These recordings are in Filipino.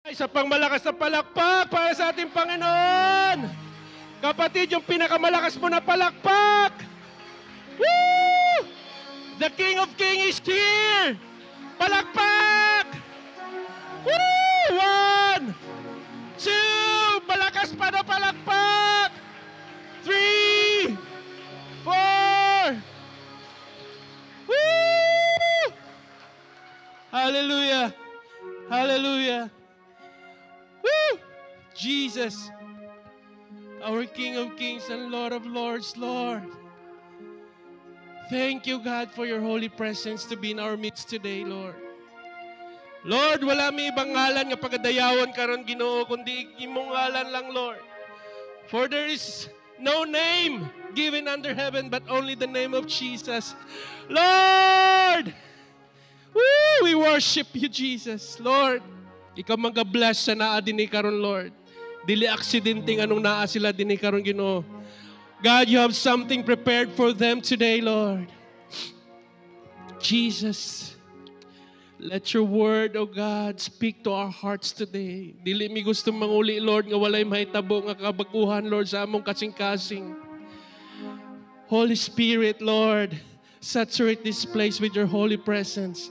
Isa pang malakas na palakpak para sa ating Panginoon. Kapatid, yung pinakamalakas mo na palakpak. Woo! The King of Kings is here. Palakpak! Woo! 1, 2, malakas pa na palakpak. 3, 4. Woo! Hallelujah! Hallelujah! Woo! Jesus, our King of Kings and Lord of Lords, Lord. Thank you, God, for your holy presence to be in our midst today, Lord. Lord, wala may ibang ngalan nga pagadayawan karon Ginoo kundi imong ngalan lang, Lord. For there is no name given under heaven but only the name of Jesus. Lord, woo, we worship you, Jesus. Lord, ikaw mag-bless sa naa din karon, Lord. Dili aksidenteng anong naa sila din karon Ginoo. God, you have something prepared for them today, Lord. Jesus, let your word, O God, speak to our hearts today. Dili mi gusto manguli, Lord, nga walay mahitabo nga kabaguhan, Lord, sa among kasing-kasing. Holy Spirit, Lord, saturate this place with your holy presence.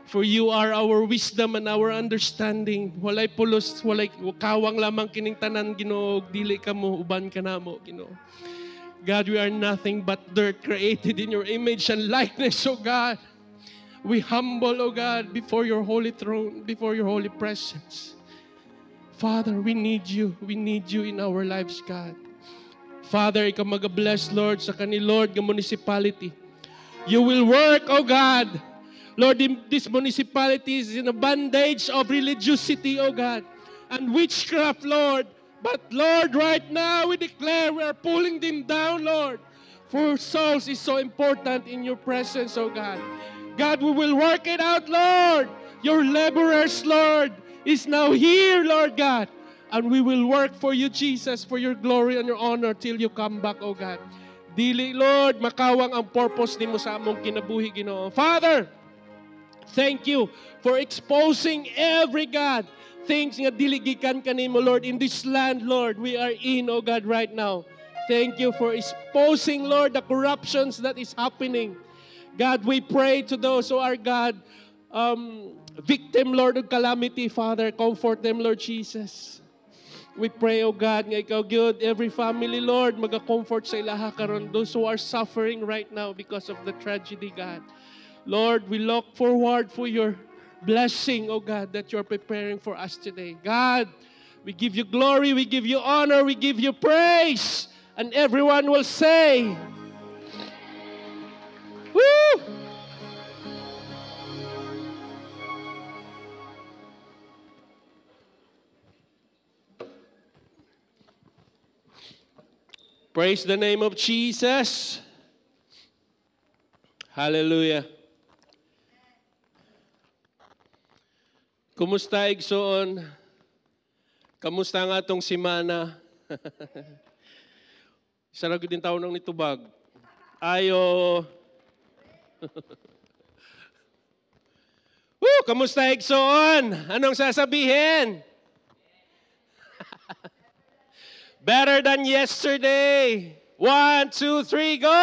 For you are our wisdom and our understanding. Walay pulos, walay kawang lamang kining tanan, Ginoo. Dili ka mo, uban ka na mo, Ginoo. God, we are nothing but dirt created in your image and likeness, O God. We humble, O God, before your holy throne, before your holy presence. Father, we need you. We need you in our lives, God. Father, ikaw mag-bless, Lord, sa Lord, ng municipality. You will work, O God. Lord, this municipality is in a bondage of religiosity, O God, and witchcraft, Lord. But, Lord, right now we declare we are pulling them down, Lord. For souls is so important in your presence, O God. God, we will work it out, Lord. Your laborers, Lord, is now here, Lord God. And we will work for you, Jesus, for your glory and your honor till you come back, O God. Dili, Lord, makawang ang purpose ni mo sa among kinabuhi, Ginoo. Father, thank you for exposing every, God, things nga diligikan kanimo, Lord, in this land, Lord, we are in, O God, right now. Thank you for exposing, Lord, the corruptions that is happening. God, we pray to those who are, God, victim, Lord, of calamity, Father, comfort them, Lord Jesus. We pray, O God, nga ikaw, good, every family, Lord, mag-comfort sa ilaha karon, those who are suffering right now because of the tragedy, God. Lord, we look forward for your blessing, O God, that you're preparing for us today. God, we give you glory, we give you honor, we give you praise. And everyone will say, woo! Praise the name of Jesus. Hallelujah. Kumusta, igsoon? Kamusta nga itong simana? Sarag din taon ng nitubag. Ayo. Kamusta, igsoon? Anong sasabihin? Better than yesterday. 1, 2, 3, go!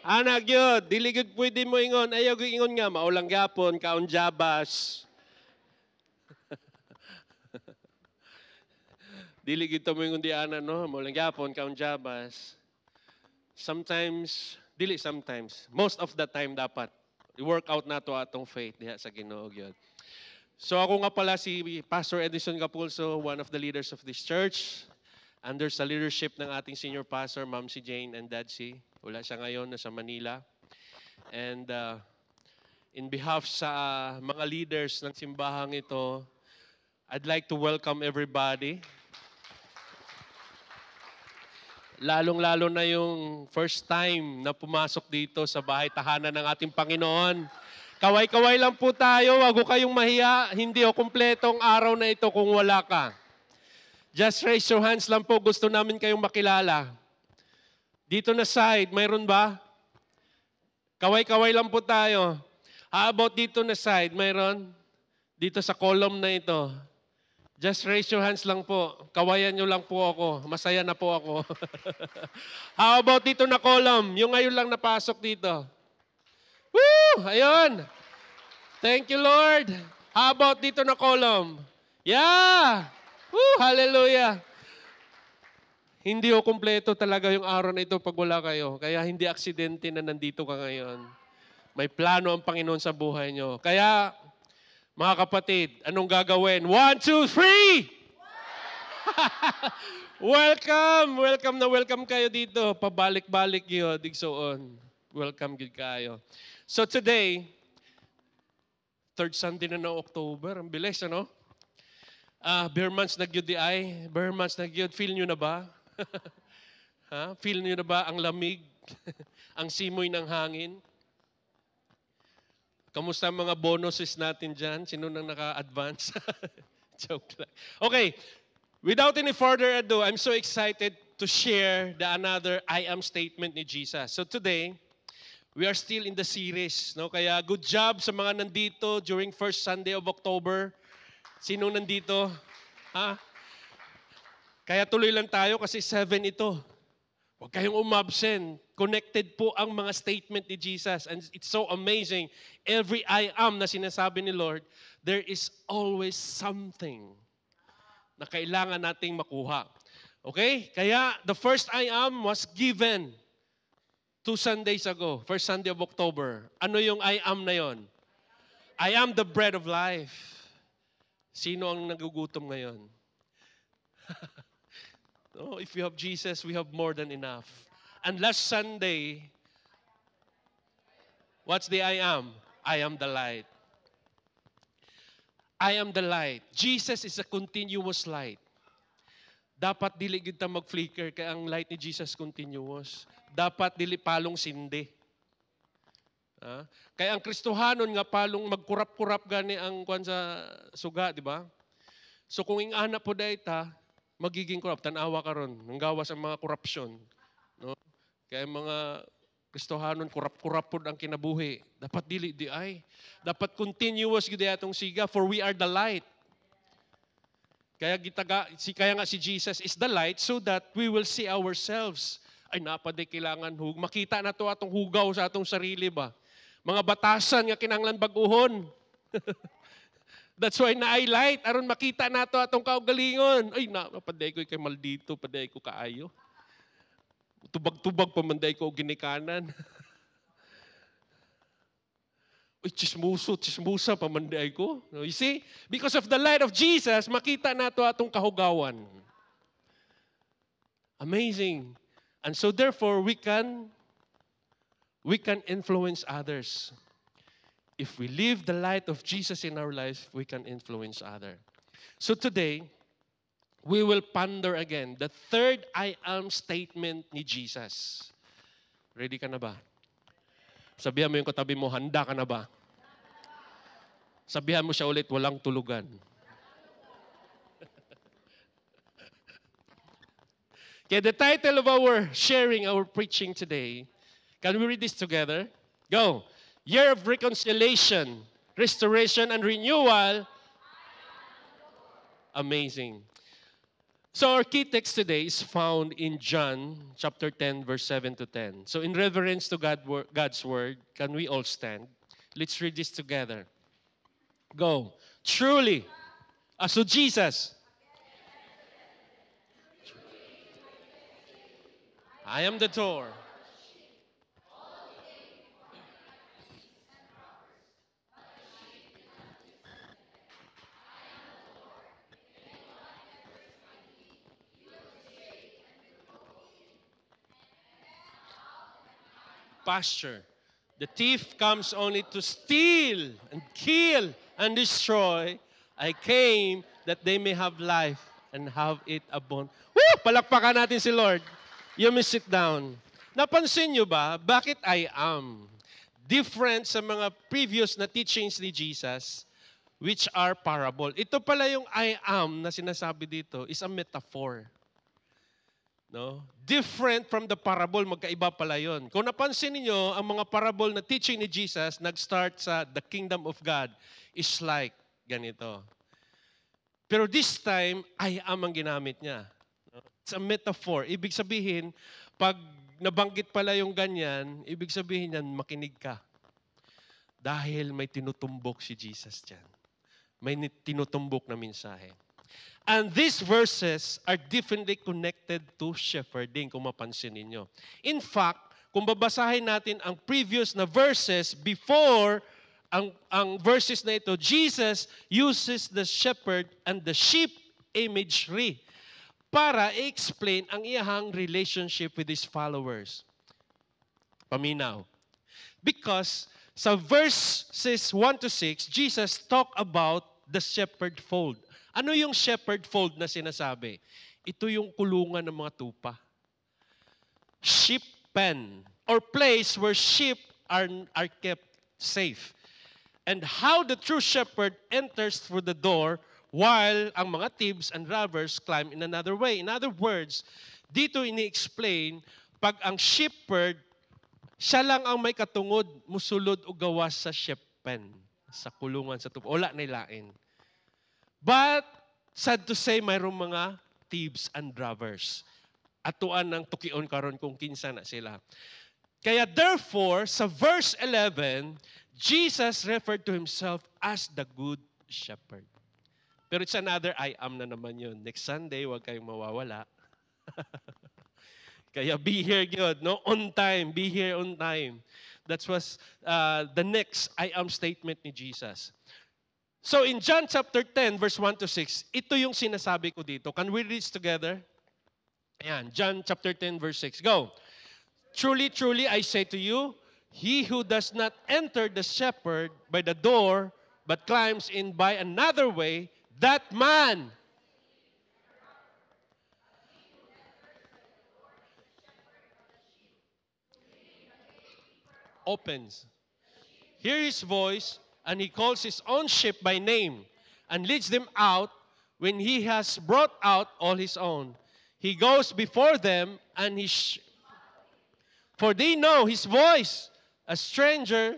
Anak yun, diligid pwede mo ingon. Ayaw ko ingon nga, maulang gapon, kaon jabas. Diligid to mo ingon di ana, no? Maulang gapon, kaon jabas. Sometimes, most of the time dapat, i-work out na to atong faith diha sa Ginoo gyud. So ako nga pala si Pastor Edison Capulso, one of the leaders of this church. Under sa leadership ng ating senior pastor, Ma'am si Jane and Dad si. Wala siya ngayon, nasa Manila. And in behalf sa mga leaders ng simbahang ito, I'd like to welcome everybody. Lalong-lalo na yung first time na pumasok dito sa bahay tahanan ng ating Panginoon. Kaway-kaway lang po tayo, wag kayong mahiya. Hindi o kumpletong araw na ito kung wala ka. Just raise your hands lang po, gusto namin kayong makilala. Dito na side, mayroon ba? Kaway-kaway lang po tayo. How about dito na side, mayroon? dito sa column na ito. Just raise your hands lang po. Kawayan nyo lang po ako. Masaya na po ako. How about dito na column? Yung ngayon lang napasok dito. Woo! Ayun. Thank you, Lord. How about dito na column? Yeah! Woo! Hallelujah. Hindi o kumpleto talaga yung araw na ito pag wala kayo. Kaya hindi aksidente na nandito ka ngayon. May plano ang Panginoon sa buhay nyo. Kaya, mga kapatid, anong gagawin? 1, 2, 3! Welcome! Welcome kayo dito. Pabalik-balik yun, digsoon. Welcome good kayo. So today, third Sunday na ng October. Ang bilis, ano? Bare months nagyod di ay. Bare months nagyod. Feel nyo na ba? Feel nyo na ba ang lamig? Ang simoy ng hangin? Kamusta mga bonuses natin dyan? Sino nang naka-advance? Joke lang. Okay, without any further ado, I'm so excited to share the another I am statement ni Jesus. So today, we are still in the series. No? Kaya good job sa mga nandito during first Sunday of October. Sino nandito? Kaya tuloy lang tayo kasi 7 ito. Huwag kayong umabsent. Connected po ang mga statement ni Jesus. And it's so amazing. Every I am na sinasabi ni Lord, there is always something na kailangan nating makuha. Okay? Kaya the first I am was given 2 Sundays ago. First Sunday of October. Ano yung I am na yon? I am the bread of life. Sino ang nagugutom ngayon? No, if you have Jesus, we have more than enough. And last Sunday, what's the I am? I am the light. I am the light. Jesus is a continuous light. Dapat dili kita mag-flicker kaya ang light ni Jesus continuous. Dapat dili palong sindi. Kaya ang Kristohanon nga palong magkurap-kurap gani ang kwan sa suga, di ba? So kung ingana po dayta, magiging corrupt. Tanawa ka ron. Nanggawas ang mga korupsyon. No? Kaya mga Kristohanon, kurap-kurap po ang kinabuhi. Dapat dili di ay. Dapat continuous gid atong siga, for we are the light. Kaya nga si Jesus is the light so that we will see ourselves. Ay napaday kailangan makita na to atong hugaw sa atong sarili ba. Mga batasan nga kinahanglan bag-uhon. That's why na-highlight. Aron makita nato atong kaugalingon. Ay, paday ko kay maldito, paday ko kaayo. Tubag-tubag pamanday ko ginikanan. Uy, chismusa pamanday ko. You see? Because of the light of Jesus, makita nato atong kahugawan. Amazing. And so therefore, we can influence others. If we live the light of Jesus in our life, we can influence others. So today, we will ponder again the third I am statement ni Jesus. Ready ka na ba? Sabihan mo yung katabi mo, handa ka na ba? Sabihan mo siya ulit, walang tulugan. Okay, the title of our sharing, our preaching today, can we read this together? Go. Year of reconciliation, restoration, and renewal. Amazing. So our key text today is found in John chapter 10, verse 7 to 10. So in reverence to God's word, can we all stand? Let's read this together. Go. Truly. So Jesus. I am the door. Pasture. The thief comes only to steal and kill and destroy. I came that they may have life and have it abundant. Woo! Palakpakan natin si Lord. You may sit down. Napansin nyo ba, bakit I am? Different sa mga previous na teachings ni Jesus, which are parable. Ito pala yung I am na sinasabi dito is a metaphor. No? Different from the parable, magkaiba pala yun. Kung napansin niyo ang mga parable na teaching ni Jesus, nag-start sa the kingdom of God is like ganito. Pero this time, I am ang ginamit niya. It's a metaphor. Ibig sabihin, pag nabanggit pala yung ganyan, ibig sabihin yan, makinig ka. Dahil may tinutumbok si Jesus dyan. May tinutumbok na mensahe. And these verses are definitely connected to shepherding, kung mapansin ninyo. In fact, kung babasahin natin ang previous na verses before ang verses na ito, Jesus uses the shepherd and the sheep imagery para i-explain ang iyahang relationship with his followers. Paminaw. Because sa verses 1 to 6, Jesus talk about the shepherd fold. Ano yung shepherd fold na sinasabi? Ito yung kulungan ng mga tupa. Sheep pen, or place where sheep are kept safe. And how the true shepherd enters through the door while ang mga thieves and robbers climb in another way. In other words, dito ini-explain, pag ang shepherd, siya lang ang may katungod, musulod o gawas sa sheep pen, sa kulungan, sa tupa. Wala nilain. But, sad to say, mayroong mga thieves and robbers. Atuan ng tukion karon kung kinsa na sila. Kaya therefore, sa verse 11, Jesus referred to himself as the good shepherd. Pero it's another I am na naman yun. Next Sunday, huwag kayong mawawala. Kaya be here yun, no? On time, be here on time. That was the next I am statement ni Jesus. So in John chapter 10, verse 1 to 6, ito yung sinasabi ko dito. Can we read together? Ayan, John chapter 10, verse 6. Go. Truly, truly, I say to you, he who does not enter the shepherd by the door, but climbs in by another way, that man opens, hear his voice, and he calls his own sheep by name, and leads them out when he has brought out all his own. He goes before them, and for they know his voice. A stranger,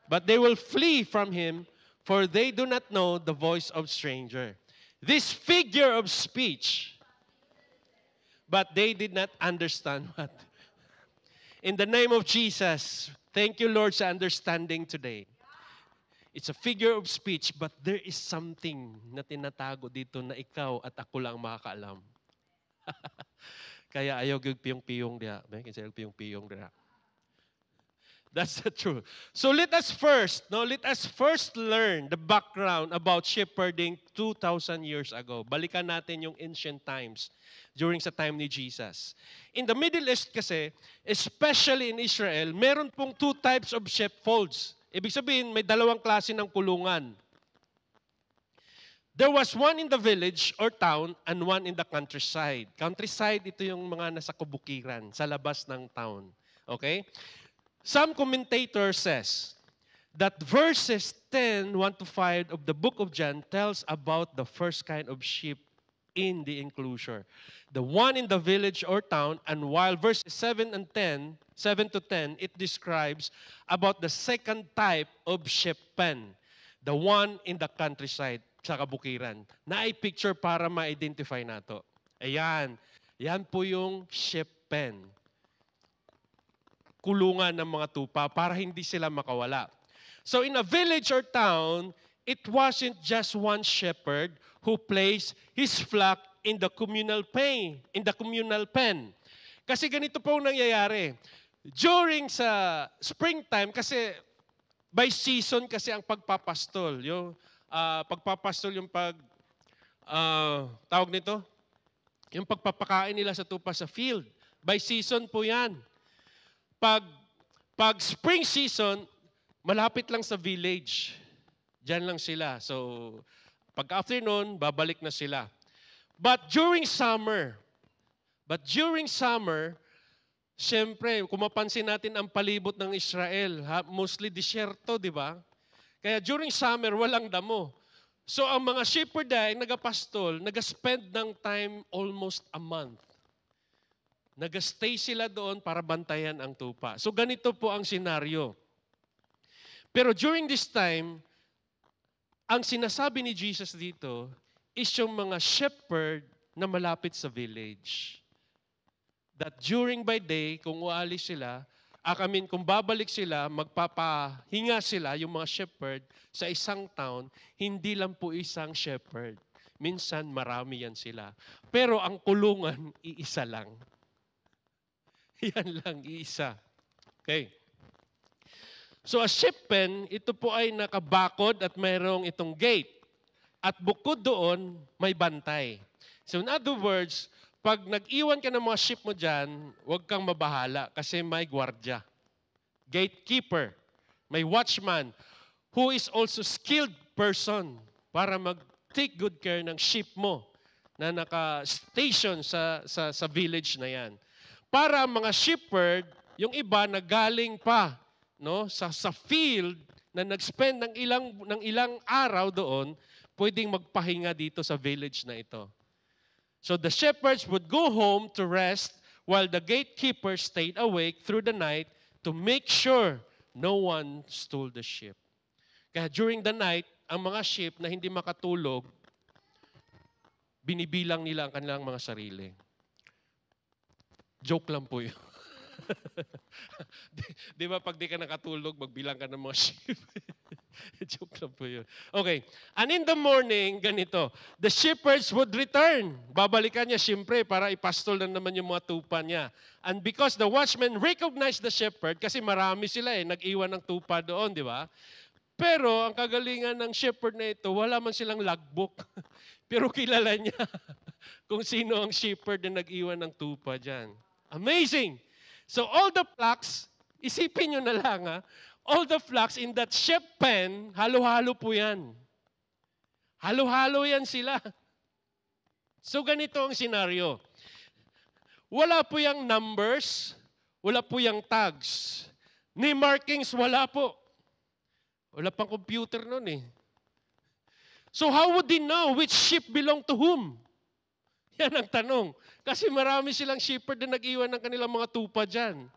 but they will flee from him, for they do not know the voice of stranger. This figure of speech, but they did not understand what. In the name of Jesus, thank you, Lord, sa understanding today. It's a figure of speech, but there is something na tinatago dito na ikaw at ako lang makakaalam. Kaya ayaw yung piyong-piyong diya. May kinsa yung piyong-piyong diya. That's the truth. So let us first learn the background about shepherding 2,000 years ago. Balikan natin yung ancient times during sa time ni Jesus. In the Middle East kasi, especially in Israel, meron pong two types of sheepfolds. Ibig sabihin, may dalawang klase ng kulungan. There was one in the village or town and one in the countryside. Countryside, ito yung mga nasa kabukiran, sa labas ng town. Okay? Some commentator says that verses 10, 1 to 5 of the book of John tells about the first kind of sheep in the enclosure. The one in the village or town, and while verses 7 to 10, it describes about the second type of sheep pen, the one in the countryside, sa kabukiran. Na i-picture para ma-identify nato. Ayan. Yan po yung sheep pen. Kulungan ng mga tupa para hindi sila makawala. So in a village or town, it wasn't just one shepherd who placed his flock in the communal pen. Kasi ganito po nangyayari. During sa springtime, kasi by season kasi ang pagpapastol. Yung pagpapastol, yung tawag nito, yung pagpapakain nila sa tupa sa field. By season po yan. Pag spring season, malapit lang sa village. Diyan lang sila. So, pag afternoon, babalik na sila. But during summer, siyempre, kung mapansin natin ang palibot ng Israel, mostly disyerto, di ba? Kaya during summer, walang damo. So, ang mga shepherd ay nagapastol, nagaspend ng time almost a month. Nag-stay sila doon para bantayan ang tupa. So ganito po ang senaryo. Pero during this time, Ang sinasabi ni Jesus dito is yung mga shepherd na malapit sa village. That during by day, kung ualis sila, kung babalik sila, magpapahinga sila, yung mga shepherd, sa isang town, hindi lang po isang shepherd. Minsan, marami yan sila. Pero ang kulungan, iisa lang. Yan lang, iisa. Okay. So a sheep pen, ito po ay nakabakod at mayroong itong gate. At bukod doon, may bantay. So in other words, pag nag-iwan ka ng mga sheep mo dyan, huwag kang mabahala kasi may gwardya. Gatekeeper, may watchman, who is also skilled person para mag-take good care ng sheep mo na naka-station sa village na yan. Para mga shepherd, yung iba na galing pa sa field na nag-spend ng ilang araw doon, pwedeng magpahinga dito sa village na ito. So the shepherds would go home to rest while the gatekeepers stayed awake through the night to make sure no one stole the sheep. Kaya during the night, ang mga sheep na hindi makatulog, binibilang nila ang kanilang mga sarili. Joke lang po yun. Di ba pag di ka nakatulog, magbilang ka ng mga sheep? Joke lang po yun. Okay. And in the morning, ganito, the shepherds would return. Babalikan niya siyempre para ipastol na naman yung mga tupa niya. And because the watchmen recognized the shepherd, kasi marami sila nag-iwan ng tupa doon, di ba? Pero ang kagalingan ng shepherd na ito, wala man silang logbook. Pero kilala niya kung sino ang shepherd na nag-iwan ng tupa dyan. Amazing! So all the flocks, isipin nyo na lang all the flocks in that sheep pen, halo-halo po yan. Halo-halo yan sila. So ganito ang senaryo. Wala po yung numbers, wala po yung tags. Ni markings, wala po. Wala pang computer nun So how would they know which sheep belong to whom? Yan ang tanong. Kasi marami silang shepherd na nag-iwan ng kanilang mga tupa dyan.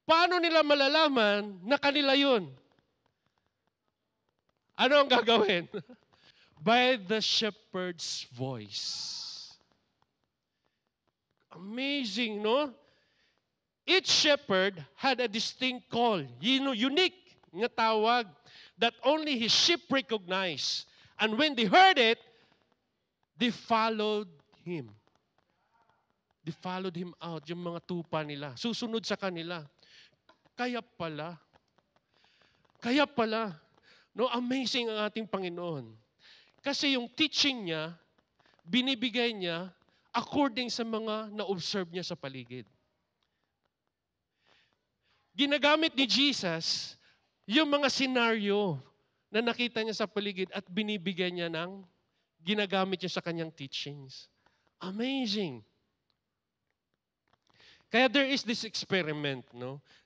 Paano nila malalaman na kanila yun? Ano ang gagawin? By the shepherd's voice. Amazing, no? Each shepherd had a distinct call, unique nga tawag that only his sheep recognized. And when they heard it, they followed him. They followed him out, yung mga tupa nila. Susunod sa kanila. Kaya pala, no, amazing ang ating Panginoon. Kasi yung teaching niya, binibigay niya according sa mga na-observe niya sa paligid. Ginagamit ni Jesus yung mga senaryo na nakita niya sa paligid at binibigay niya ginagamit niya sa kanyang teachings. Amazing. Kaya there is this experiment,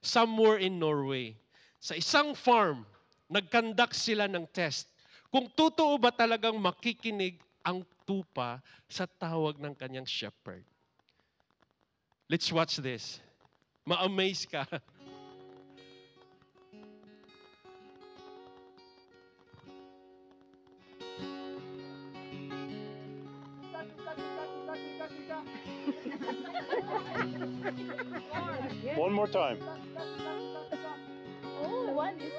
somewhere in Norway. Sa isang farm, nag-conduct sila ng test. Kung totoo ba talagang makikinig ang tupa sa tawag ng kanyang shepherd. Let's watch this. Ma-amaze ka. One more time. Oh, one is.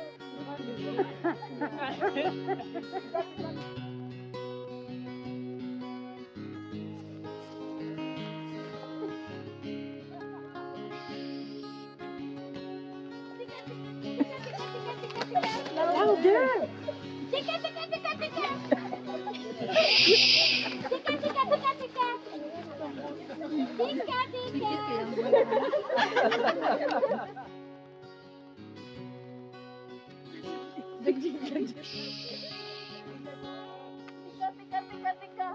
Louder! Tika, tika, tika, tika! Tika, tika, tika, tika! Tika, tika! Tika, tika, tika, tika!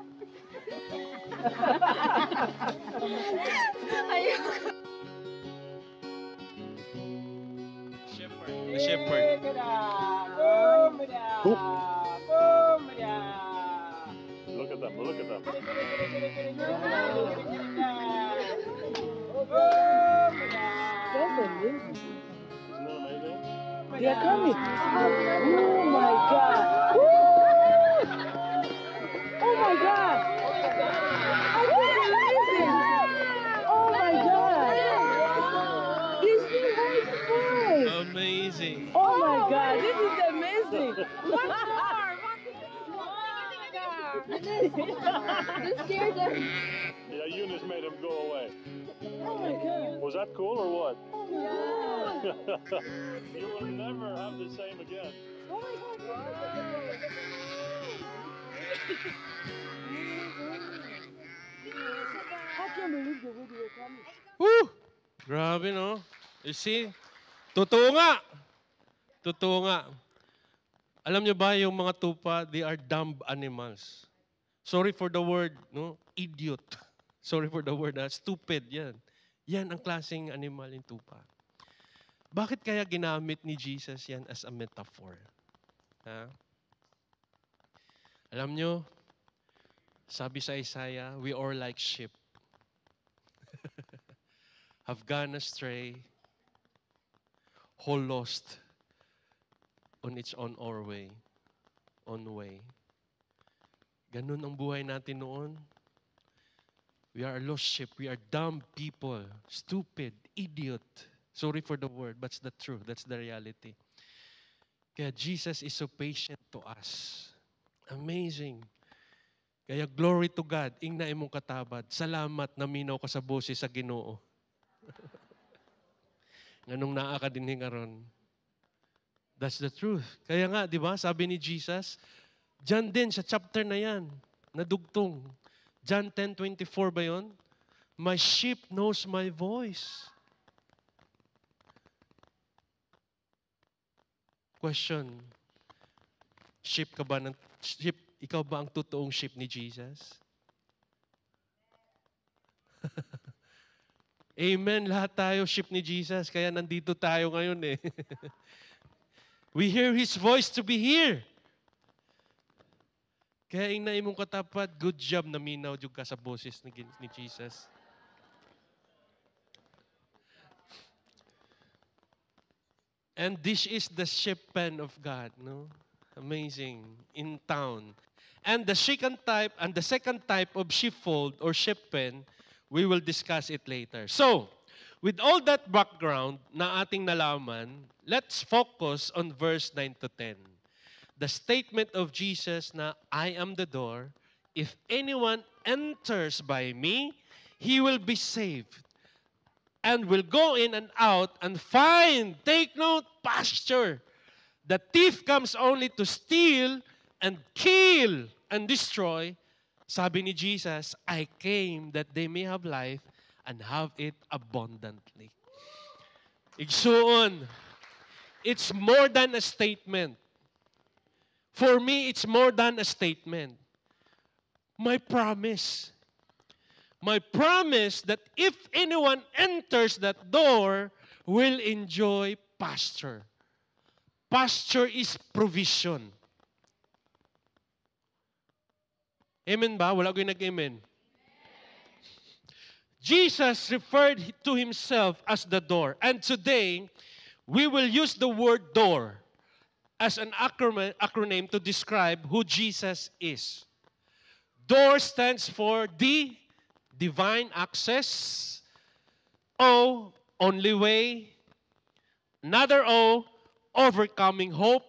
Ayoko. The shepherd. Look at them, look at them. Isn't that amazing? They are coming. Oh my God. Woo! You scared them. Yeah, Eunice made him go away. Oh my God. Was that cool or what? Yeah. You will never have the same again. Oh my God. I can't believe the video coming. Woo! Grabe, no? You see? Totoo nga. Totoo nga. Alam niyo ba yung mga tupa, they are dumb animals. Sorry for the word, no? Idiot. Sorry for the word, stupid. Yan. Yan ang klaseng animal yung tupa. Bakit kaya ginamit ni Jesus yan as a metaphor? Ha? Alam nyo, sabi sa Isaiah, we are like sheep. Have gone astray, whole lost on its own way. Ganun ang buhay natin noon. We are a lost sheep. We are dumb people. Stupid. Idiot. Sorry for the word, but it's the truth. That's the reality. Kaya Jesus is so patient to us. Amazing. Kaya glory to God. Ingna imong katabad. Salamat na minaw ka sa boses sa Ginoo. Nganong naa ka din karon. That's the truth. Kaya nga, di ba, sabi ni Jesus, John din sa chapter na yan, nadugtong. John 10:24 ba yun? My sheep knows my voice. Question. Sheep ka ba ng sheep? Ikaw ba ang totoong sheep ni Jesus? Amen. Lahat tayo sheep ni Jesus. Kaya nandito tayo ngayon eh. We hear His voice to be here. Kaya ingna imong katapat, good job na minaw jud ka sa boses ni Jesus. And this is the sheep pen of God, no? Amazing. In town. And the second type of sheepfold or sheep pen, we will discuss it later. So, with all that background na ating nalaman, let's focus on verse 9 to 10. The statement of Jesus na, I am the door. If anyone enters by me, he will be saved. And will go in and out and find, take note, pasture. The thief comes only to steal and kill and destroy. Sabi ni Jesus, I came that they may have life and have it abundantly. Igsuon, it's more than a statement. For me, it's more than a statement. My promise. My promise that if anyone enters that door, will enjoy pasture. Pasture is provision. Amen ba? Wala ko yung nag-amen. Jesus referred to Himself as the door. And today, we will use the word door as an acronym to describe who Jesus is. Door stands for the divine access. O, only way. Another O, overcoming hope.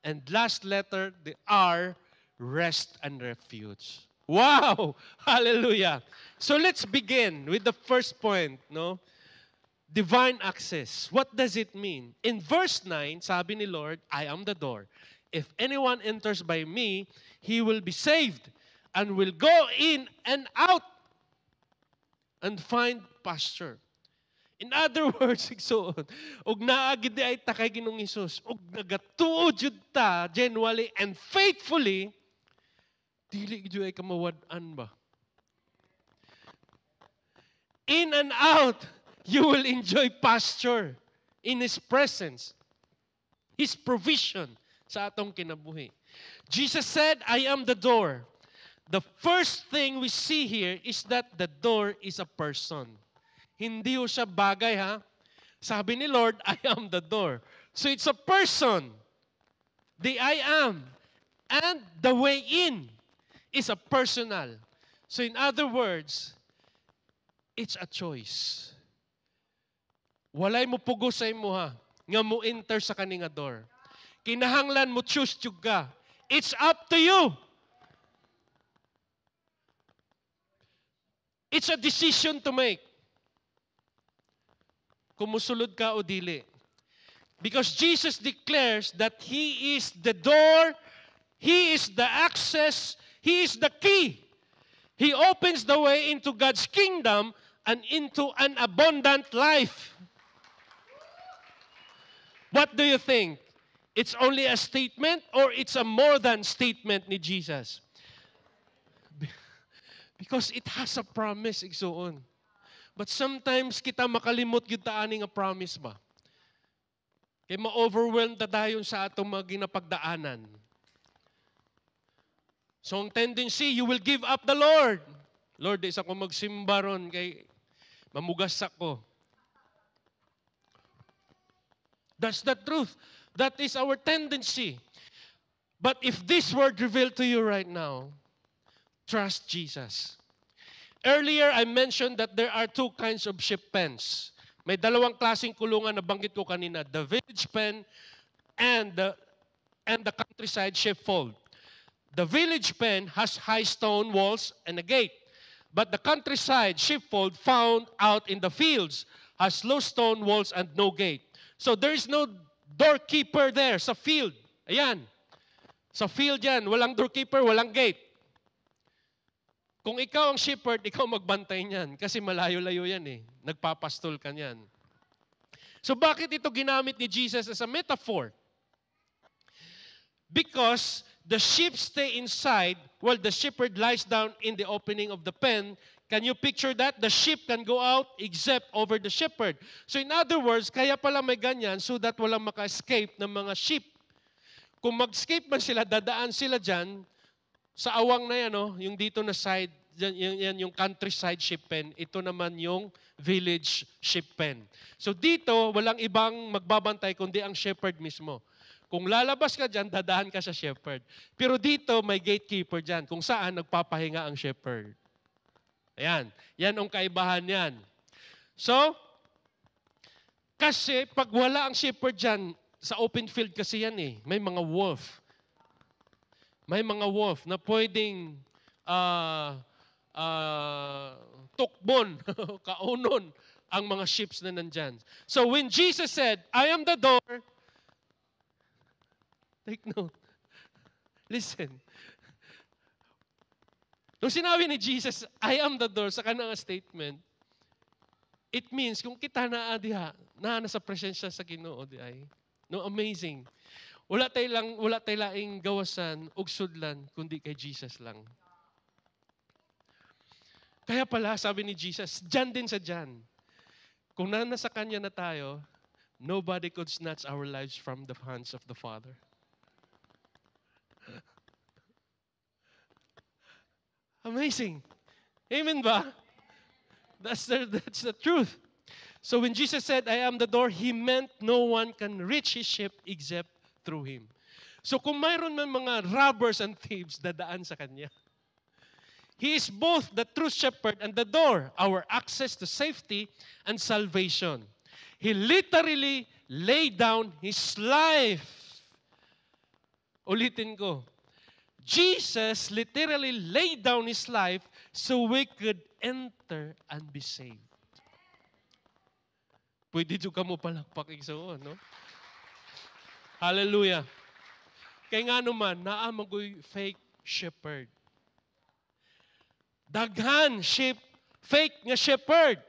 And last letter, the R, rest and refuge. Wow! Hallelujah! So let's begin with the first point, no? Divine access. What does it mean? In verse 9, sabi ni Lord, I am the door. If anyone enters by me, he will be saved and will go in and out and find pasture. In other words, igsoon, og naagid ay takay Ginoong Hesus, og nagatuod jud ta genuinely and faithfully, dili jud ay kamawad-an ba? In and out, you will enjoy pasture in His presence, His provision sa atong kinabuhi. Jesus said, I am the door. The first thing we see here is that the door is a person. Hindi ho siya bagay, ha? Sabi ni Lord, I am the door. So it's a person. The I am. And the way in is a personal. So in other words, it's a choice. Walay mo pugo sa imo ha, nga mo enter sa kaninga door. Kinahanglan mo choose ka. It's up to you. It's a decision to make. Kumusulod ka o dili. Because Jesus declares that He is the door, He is the access, He is the key. He opens the way into God's kingdom and into an abundant life. What do you think? It's only a statement or it's a more than statement ni Jesus? Because it has a promise, igsoon. But sometimes kita makalimot yung taani nga promise ba? Kaya ma-overwhelmed na dayon sa atong mga ginapagdaanan. So ang tendency, you will give up the Lord. Lord, isa ko magsimba ron kay mamugas ako. That's the truth. That is our tendency. But if this word revealed to you right now, trust Jesus. Earlier, I mentioned that there are two kinds of sheep pens. May dalawang klaseng kulungan na banggit ko kanina, the village pen and the countryside sheepfold. The village pen has high stone walls and a gate. But the countryside sheepfold found out in the fields has low stone walls and no gate. So there is no doorkeeper there sa field. Ayan. Sa field yan, walang doorkeeper, walang gate. Kung ikaw ang shepherd, ikaw magbantay niyan. Kasi malayo-layo yan eh. Nagpapastol ka niyan. So bakit ito ginamit ni Jesus as a metaphor? Because the sheep stay inside while the shepherd lies down in the opening of the pen. Can you picture that? The sheep can go out except over the shepherd. So in other words, kaya pala may ganyan so that walang maka-escape ng mga sheep. Kung mag-escape man sila, dadaan sila dyan sa awang na yan, no? Yung dito na side, yan yung countryside sheep pen. Ito naman yung village sheep pen. So dito, walang ibang magbabantay kundi ang shepherd mismo. Kung lalabas ka dyan, dadaan ka sa shepherd. Pero dito, may gatekeeper dyan kung saan nagpapahinga ang shepherd. Ayan. Yan ang kaibahan yan. So, kasi pag wala ang shepherd dyan, sa open field kasi yan eh, may mga wolf. May mga wolf na pwedeng tukbon, kaunon ang mga sheep na nandyan. So when Jesus said, I am the door, take note. Listen. Nung sinabi ni Jesus, I am the door, sa kanang statement, it means kung kita na diha, na nasa presensya sa Ginoo di ay, no, amazing. Wala tayo laing gawasan ug sudlan kundi kay Jesus lang. Kaya pala sabi ni Jesus, dyan din sa dyan. Kung nasa Kanya na tayo, nobody could snatch our lives from the hands of the Father. Amazing. Amen ba? That's the truth. So when Jesus said, I am the door, He meant no one can reach His sheep except through Him. So kung mayroon man mga robbers and thieves dadaan sa Kanya, He is both the true shepherd and the door, our access to safety and salvation. He literally laid down His life. Ulitin ko. Jesus literally laid down His life so we could enter and be saved. Pwede juga mo palakpak igsoon, no? Hallelujah. Kaya nga naman, naamagoy fake shepherd. Daghan sheep, fake nga shepherd.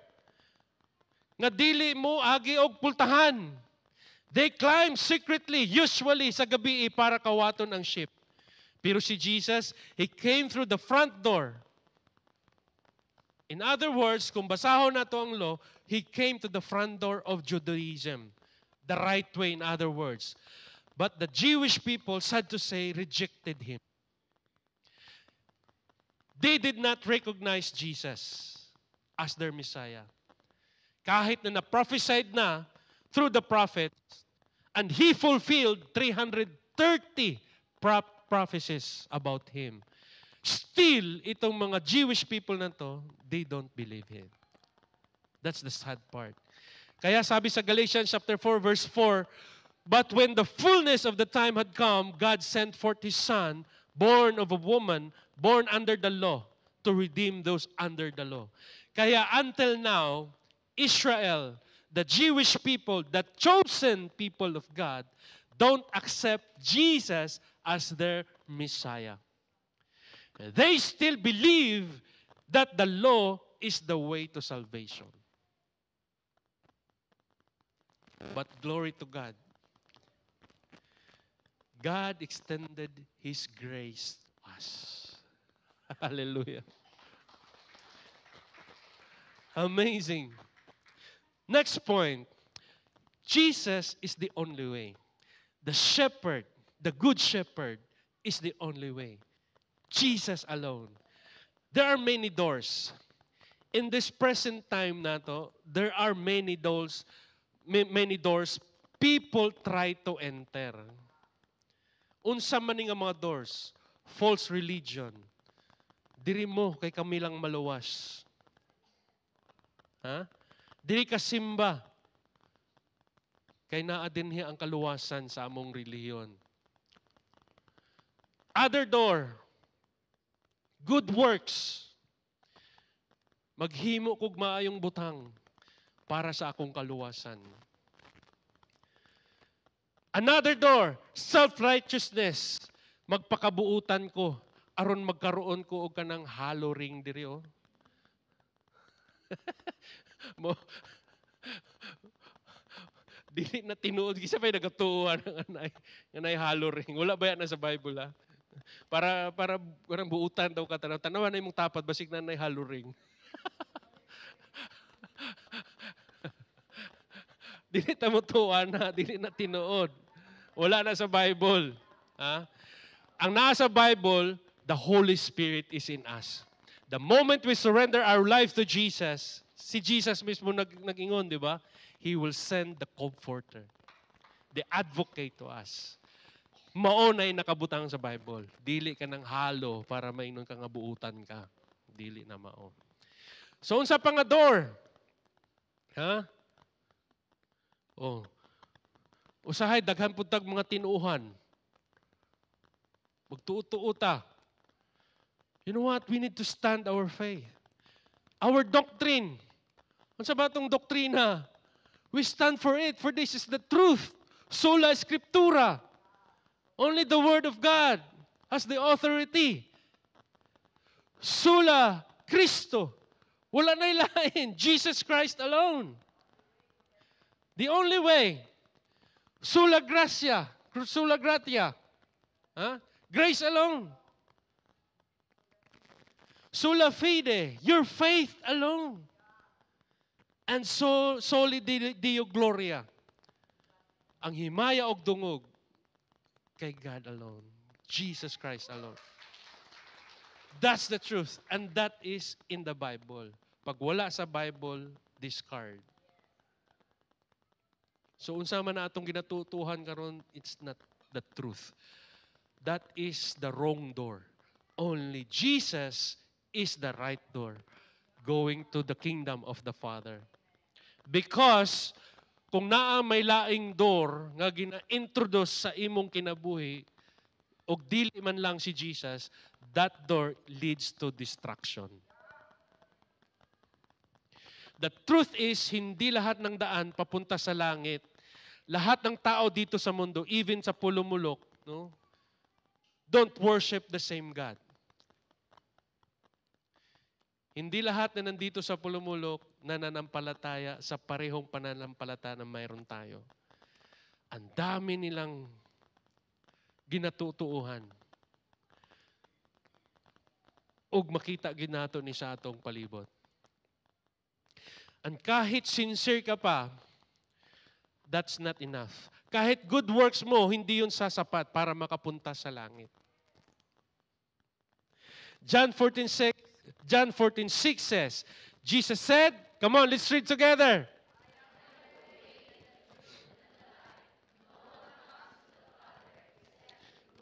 Nga dili mo agi og pultahan. They climb secretly, usually sa gabi para kawaton ang sheep. Pero si Jesus, He came through the front door. In other words, kung basahon na to ang law, He came to the front door of Judaism. The right way, in other words. But the Jewish people, sad to say, rejected Him. They did not recognize Jesus as their Messiah. Kahit na na-prophesied na through the prophets, and He fulfilled 330 prophecies about Him. Still, itong mga Jewish people na to, they don't believe Him. That's the sad part. Kaya sabi sa Galatians chapter 4, verse 4, but when the fullness of the time had come, God sent forth His Son, born of a woman, born under the law, to redeem those under the law. Kaya until now, Israel, the Jewish people, the chosen people of God, don't accept Jesus as their Messiah. They still believe that the law is the way to salvation. But glory to God. God extended His grace to us. Hallelujah. Amazing. Next point. Jesus is the only way. The shepherd, the good shepherd, is the only way. Jesus alone. There are many doors. In this present time na to, there are many doors people try to enter. Unsa man nga mga doors? False religion. Diri mo kay kami lang maluwas. Ha? Diri ka simba. Kay naa dinhi ang kaluwasan sa among relihiyon. Other door. Good works. Maghimo kog maayong butang para sa akong kaluwasan. Another door, self-righteousness. Magpakabuutan ko aron magkaroon ko og kanang hollow ring diri oh. Mo dili na tinuod gisa pay nagatuan ng anay hollow ring. Wala ba yan sa Bible ah? Para parang buutan daw ka tanaw na imong tapad basig na nay hollow ring. Dili ta mo tuwa na, dili na tinuod. Wala na sa Bible. Ha? Ang nasa Bible, the Holy Spirit is in us. The moment we surrender our life to Jesus, si Jesus mismo nag-ingon, di ba? He will send the Comforter, the Advocate to us. Mao na'y nakabutang sa Bible. Dili ka ng halo para maingon ka nga buutan ka. Dili na mao. So, unsa pa nga door? Ha? Oh. Usahay, daghan po tag mga tinuuhan. Magtuot-tuota. You know what? We need to stand our faith. Our doctrine. Ano sa ba itong doktrina? We stand for it, for this is the truth. Sola Scriptura. Only the Word of God has the authority. Sola Cristo. Wala na ilain. Jesus Christ alone. The only way. Sola gratia. Sola gratia. Huh? Grace alone. Sola fide. Your faith alone. And soli Deo gloria. Ang himaya og dungog kay God alone. Jesus Christ alone. That's the truth. And that is in the Bible. Pag wala sa Bible, discard. So unsa man na atong ginatutuhan karon, it's not the truth. That is the wrong door. Only Jesus is the right door going to the kingdom of the Father. Because kung naa may laing door nga gina-introduce sa imong kinabuhi og dili man lang si Jesus, that door leads to destruction. The truth is, hindi lahat ng daan papunta sa langit. Lahat ng tao dito sa mundo, even sa pulumulok, no, don't worship the same God. Hindi lahat na nandito sa pulumulok nananampalataya sa parehong pananampalataya na mayroon tayo. Ang dami nilang ginatutuuhan. Ug makita ginato ni sa atong palibot. And kahit sincere ka pa, that's not enough. Kahit good works mo, hindi yun sasapat para makapunta sa langit. John 14:6 says, Jesus said, come on, let's read together.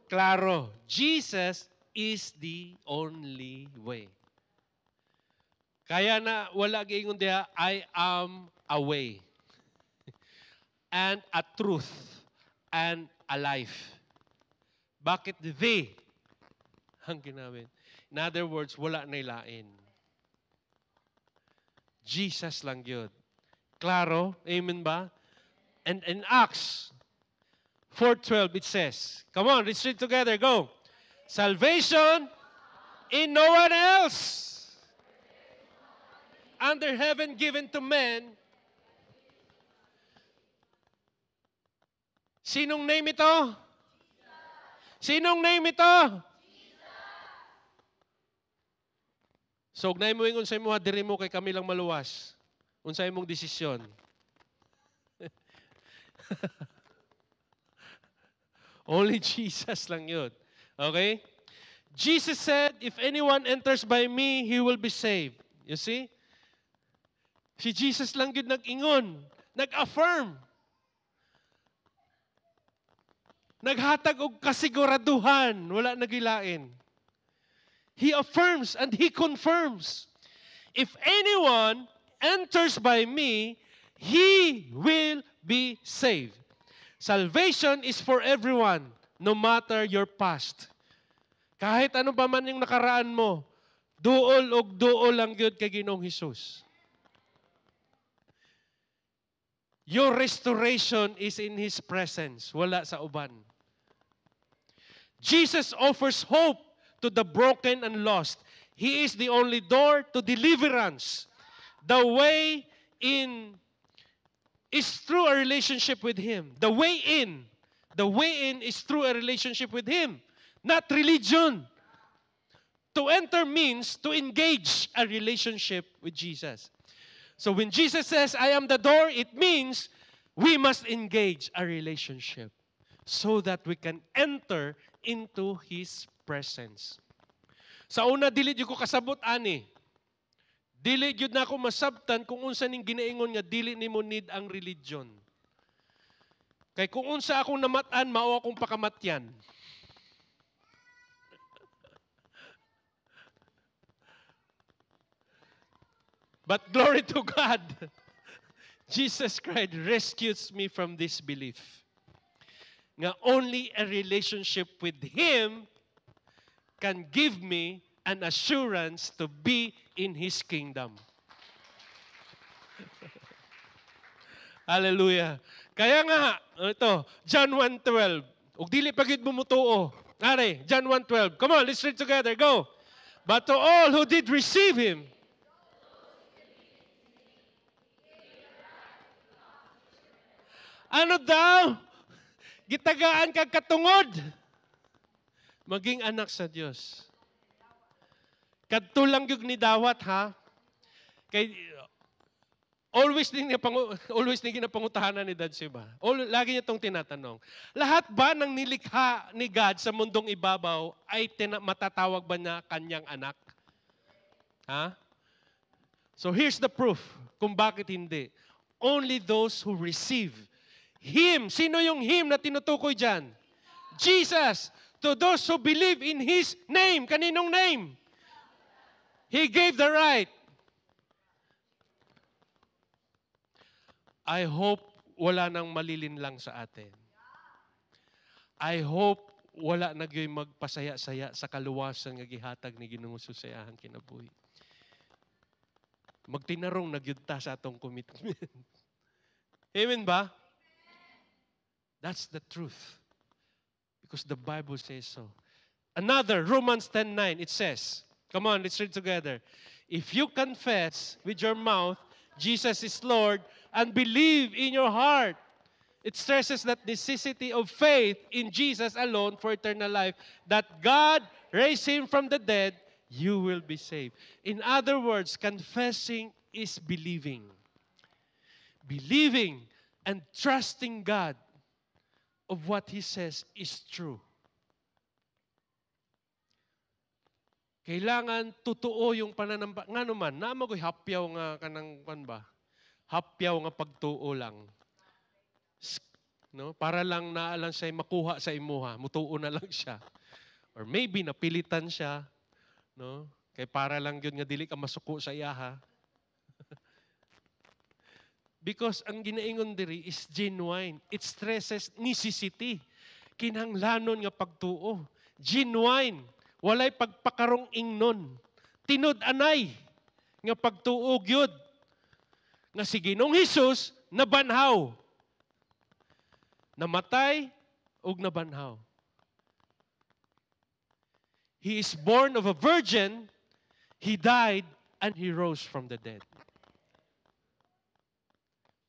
Claro, Jesus is the only way. Kaya na wala giingon diha, I am a way and a truth and a life. Bakit the? Ang ginamit. In other words, wala na ilain. Jesus lang yun. Klaro? Amen ba? And in Acts 4:12 it says, come on, let's read together, go. Salvation in no one else under heaven given to men. Sinong name ito? Sinong name ito? So, ugnay mo yung unsay mo, diri mo kay kami lang maluwas. Unsay mong desisyon. Only Jesus lang yun. Okay? Jesus said, if anyone enters by me, he will be saved. You see? Si Jesus lang yun nag-ingon, nag-affirm. Naghatag og kasiguraduhan, wala nagilain. He affirms and He confirms. If anyone enters by me, he will be saved. Salvation is for everyone, no matter your past. Kahit ano pa man yung nakaraan mo, duol og duol lang yun kay Ginoong Hesus. Your restoration is in His presence, wala sa uban. Jesus offers hope to the broken and lost. He is the only door to deliverance. The way in is through a relationship with Him. The way in is through a relationship with Him, not religion. To enter means to engage a relationship with Jesus. So when Jesus says, I am the door, it means we must engage a relationship so that we can enter into His presence. Sa una, dili ko kasabot, ani. Dili yun na ako masabtan kung unsa ning ginaingon nga dili nimo need ang religion. Kay kung unsa akong namatan, mao akong pakamatyan. But glory to God, Jesus Christ rescues me from this belief. Nga only a relationship with Him can give me an assurance to be in His kingdom. Hallelujah. Kaya nga, ito, John 1:12. Ug dili pagid mo mutuo. Are, John 1:12. Come on, let's read together. Go. But to all who did receive Him, ano daw? Gitagaan kag katungod. Maging anak sa Diyos. Kadto lang yung ni dawat, ha? Kay, always din ginapangutahanan ni Dad Siba. Lagi niya itong tinatanong. Lahat ba ng nilikha ni God sa mundong ibabaw ay matatawag ba niya kanyang anak? Ha? So here's the proof kung bakit hindi. Only those who receive Him. Sino yung Him na tinutukoy dyan? Jesus. To those who believe in His name. Kaninong name? He gave the right. I hope wala nang malilinlang sa atin. I hope wala nagyoy magpasaya-saya sa kaluwasan nga gihatag ni Ginoong Hesus sa iyang kinabuhi. Magtinarong nagyud ta sa atong commitment. Amen ba? That's the truth. Because the Bible says so. Another, Romans 10:9, it says, come on, let's read together. If you confess with your mouth Jesus is Lord and believe in your heart, it stresses that necessity of faith in Jesus alone for eternal life, that God raised Him from the dead, you will be saved. In other words, confessing is believing. Believing and trusting God of what He says is true. Kailangan totoo yung pananamba. Nga naman, namagoy hapyaw nga kanang pan ba? Hapyaw nga pagtuo lang. No? Para lang naalang siya makuha sa imuha. Mutuo na lang siya. Or maybe napilitan siya. No? Kay para lang yun nga dili ka masuko sa iyaha. Because ang ginaingon diri is genuine. It stresses necessity. Kinahanglanon nga pagtuo. Genuine. Walay pagpakarong ingnon. Tinud-anay nga pagtuog yun. Nga si Ginoong Hesus nabanhaw. Namatay ug nabanhaw. He is born of a virgin, He died, and He rose from the dead.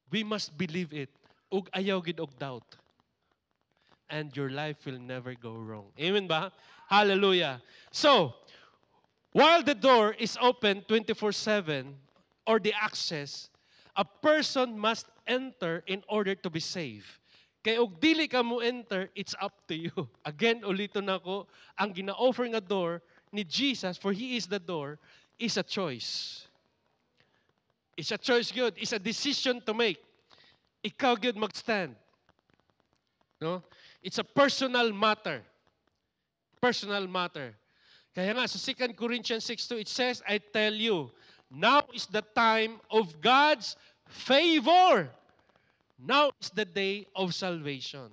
We must believe it. Ug ayaw gid og doubt. And your life will never go wrong. Amen ba? Hallelujah. So, while the door is open 24/7, or the access, a person must enter in order to be saved. Kaya og dili ka mo enter, it's up to you. Again, ulito na ko, ang gina-offer nga door ni Jesus, for He is the door, is a choice. It's a choice good. It's a decision to make. Ikaw good mag-stand. No? It's a personal matter. Personal matter. Kaya nga, sa 2 Corinthians 6:2, it says, I tell you, now is the time of God's favor. Now is the day of salvation.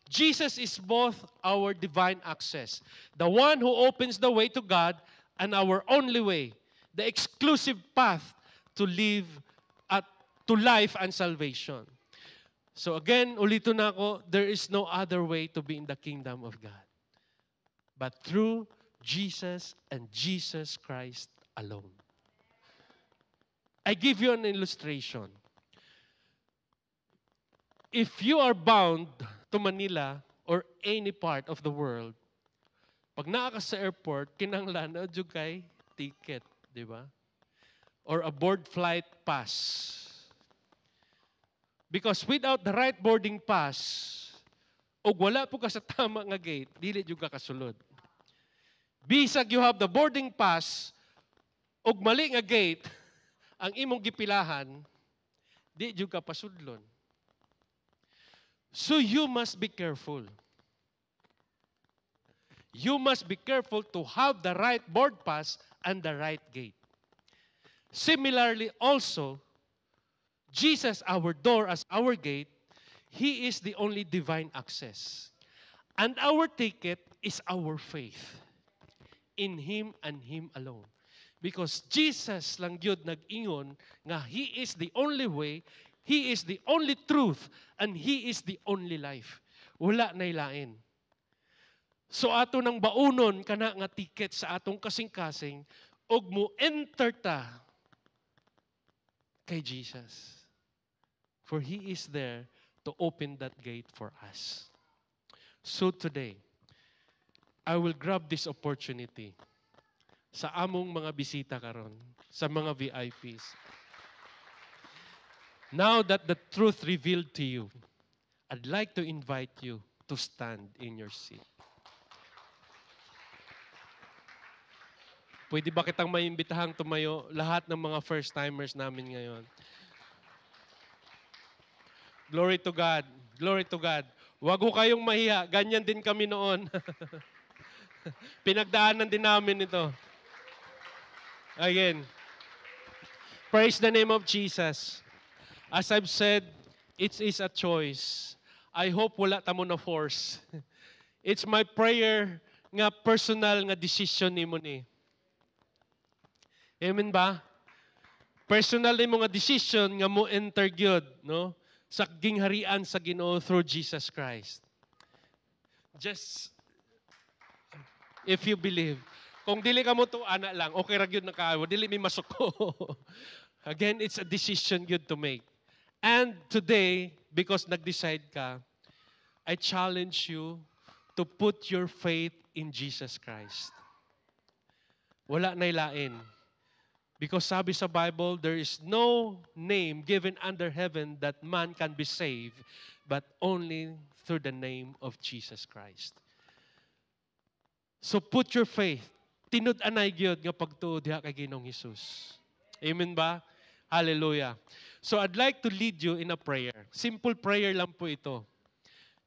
Jesus is both our divine access, the one who opens the way to God, and our only way, the exclusive path to live to life and salvation. So again, ulito na ako, there is no other way to be in the kingdom of God but through Jesus and Jesus Christ alone. I give you an illustration. If you are bound to Manila or any part of the world, pag naa ka sa airport, kinanglan na dyan kay ticket, di ba? Or a board flight pass. Because without the right boarding pass, o wala po ka sa tama nga gate, dili dyan ka kasulod. Bisag you have the boarding pass, o mali nga gate, ang imong gipilahan, di dyan ka pasudlon. So you must be careful. You must be careful to have the right board pass and the right gate. Similarly also, Jesus, our door as our gate, He is the only divine access. And our ticket is our faith in Him and Him alone. Because Jesus lang yun nag-ingon nga He is the only way, He is the only truth, and He is the only life. Wala na ilain. So ato nang baunon kana nga ticket sa atong kasing-kasing, og mo enter ta kay Jesus. For He is there to open that gate for us. So today, I will grab this opportunity sa among mga bisita karon, sa mga VIPs. Now that the truth revealed to you, I'd like to invite you to stand in your seat. Pwede ba kitang maimbitahang tumayo lahat ng mga first-timers namin ngayon? Glory to God. Glory to God. Huwag ko kayong mahiya. Ganyan din kami noon. Pinagdaanan din namin ito. Again. Praise the name of Jesus. As I've said, it is a choice. I hope wala tamo na force. It's my prayer nga personal nga decision nimo ni. Amen ba? Personal nimo nga decision nga mo enter gyud, no? Sa gingharian sa Ginoo through Jesus Christ. Just if you believe. Kung dili ka mo to ana lang, okay ra gyud na kaayo, dili mi masuko. Again, it's a decision gyud to make. And today, because nag-decide ka, I challenge you to put your faith in Jesus Christ. Wala na ilain. Because sabi sa Bible, there is no name given under heaven that man can be saved, but only through the name of Jesus Christ. So put your faith. Tinud-anay gyud nga pagtuo diha kay Ginoong Hesus. Amen ba? Hallelujah. So I'd like to lead you in a prayer. Simple prayer lang po ito.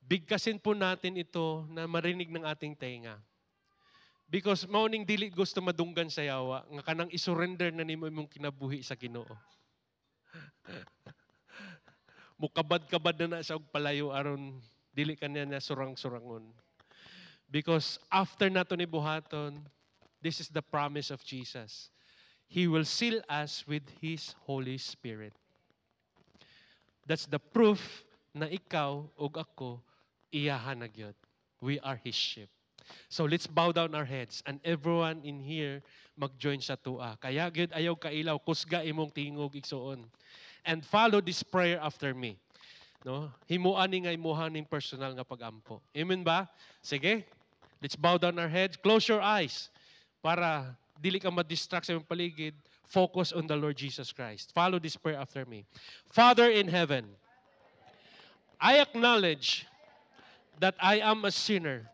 Bigkasin po natin ito na marinig ng ating tenga. Because mauning dili gusto madunggan sa yawa, nga kanang isurrender na nimo imong kinabuhi sa Ginoo. Mukabad-kabad na sa og palayo aron dili kanya na surang-surangon. Because after nato ni buhaton, this is the promise of Jesus. He will seal us with His Holy Spirit. That's the proof na ikaw o ako iyahan na gyud. We are His sheep. So let's bow down our heads and everyone in here mag-join sa tua. Kaya gyud ayaw kailaw kusga imong tingog igsuon. And follow this prayer after me. No? Himuan ni nga imuhan ning personal nga pagampo. Amen ba? Sige. Let's bow down our heads. Close your eyes para dili ka ma-distract sa imong paligid. Focus on the Lord Jesus Christ. Follow this prayer after me. Father in heaven, I acknowledge that I am a sinner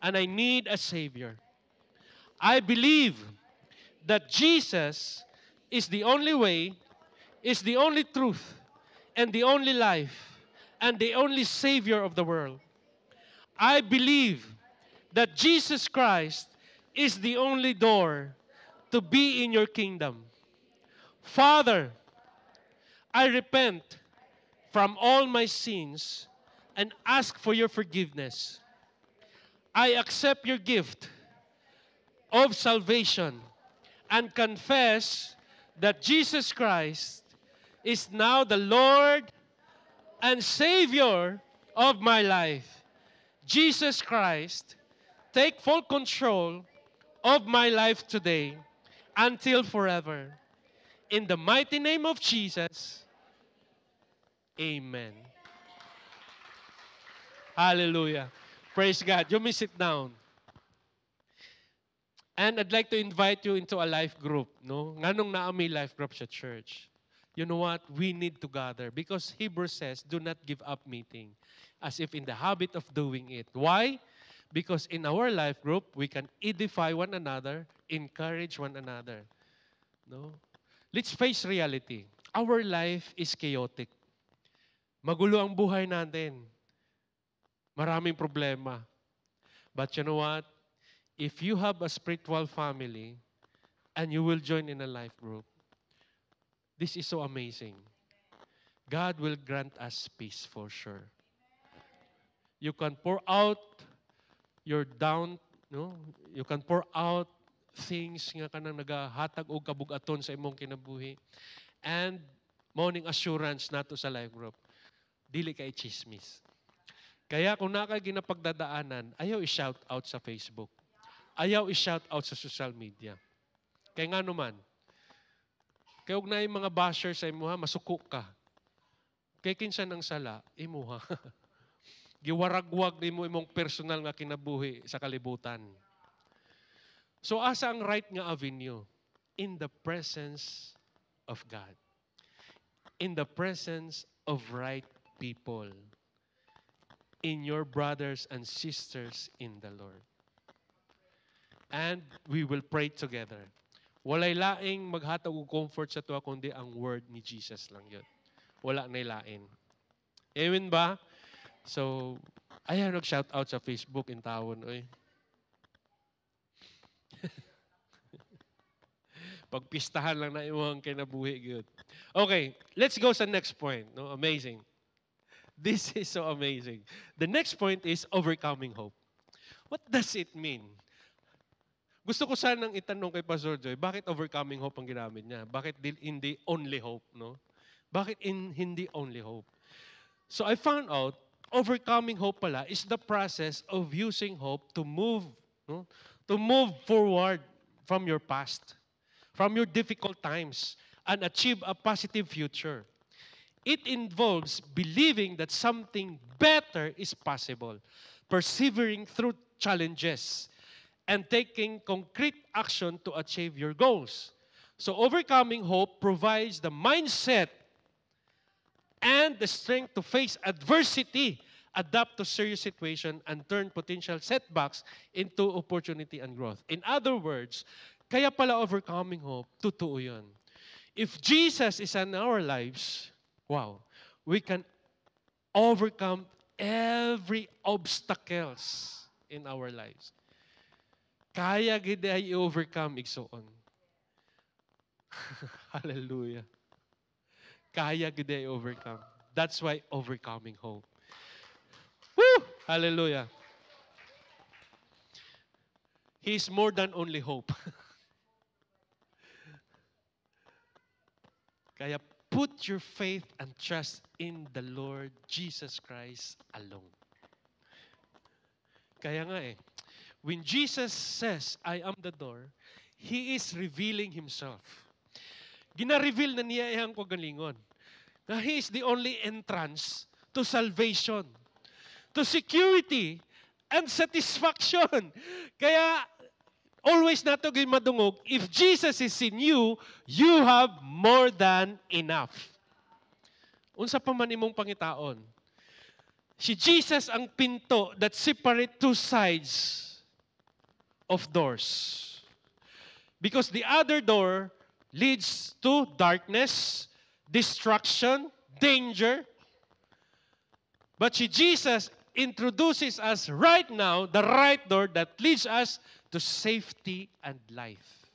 and I need a Savior. I believe that Jesus is the only way, is the only truth, and the only life, and the only Savior of the world. I believe that Jesus Christ is the only door to be in your kingdom. Father, I repent from all my sins and ask for your forgiveness. I accept your gift of salvation and confess that Jesus Christ is now the Lord and Savior of my life. Jesus Christ, take full control of my life today until forever. In the mighty name of Jesus, amen. Hallelujah. Praise God. You may sit down. And I'd like to invite you into a life group. No? Nganong naa may life group sa church? You know what? We need to gather. Because Hebrews says, do not give up meeting. As if in the habit of doing it. Why? Because in our life group, we can edify one another, encourage one another. No? Let's face reality. Our life is chaotic. Magulo ang buhay natin. Maraming problema. But you know what? If you have a spiritual family and you will join in a life group, this is so amazing. God will grant us peace for sure. You can pour out your down, no? You can pour out things nga kanang nagahatag og kabugaton sa imong kinabuhi. And morning assurance nato sa life group. Dili kay chismis. Kaya kung naka ginapagdadaanan, ayaw i-shout out sa Facebook. Ayaw i-shout out sa social media. Kaya nga naman, kaya huwag na yung mga basher sa imuha, masuko ka. Kaya kinsa ng sala, imuha. Giwaragwag ni mo imong personal nga kinabuhi sa kalibutan. So asa ang right nga avenue? In the presence of God. In the presence of right people. In your brothers and sisters in the Lord. And we will pray together. Walay laing maghatag og comfort sa tuwa kundi ang word ni Jesus lang yun. Wala na lain. Amen ba? So, ayaw nag-shout out sa Facebook in tawon. Oy. Pagpistahan lang na imong kinabuhi good. Okay, let's go sa next point. No, amazing. This is so amazing. The next point is overcoming hope. What does it mean? Gusto ko sanang itanong kay Pastor Joy, bakit overcoming hope ang ginamit niya? Bakit hindi only hope, no? Bakit hindi only hope? So I found out, overcoming hope pala is the process of using hope to move, no? To move forward from your past, from your difficult times, and achieve a positive future. It involves believing that something better is possible, persevering through challenges, and taking concrete action to achieve your goals. So overcoming hope provides the mindset and the strength to face adversity, adapt to serious situation, and turn potential setbacks into opportunity and growth. In other words, kaya pala overcoming hope, totoo yun. If Jesus is in our lives, wow, we can overcome every obstacles in our lives. Kaya gid ay i-overcome igsoon. Hallelujah. Kaya gid ay overcome. That's why overcoming hope. Woo! Hallelujah. He is more than only hope. Kaya put your faith and trust in the Lord Jesus Christ alone. Kaya nga when Jesus says, I am the door, He is revealing Himself. Gina-reveal na niya iyang kagalingon. Na He is the only entrance to salvation, to security, and satisfaction. Kaya, always nato madungog, if Jesus is in you, you have more than enough. Unsa pa man imong pangitaon, si Jesus ang pinto that separate two sides of doors. Because the other door leads to darkness, destruction, danger. But si Jesus introduces us right now the right door that leads us to safety and life.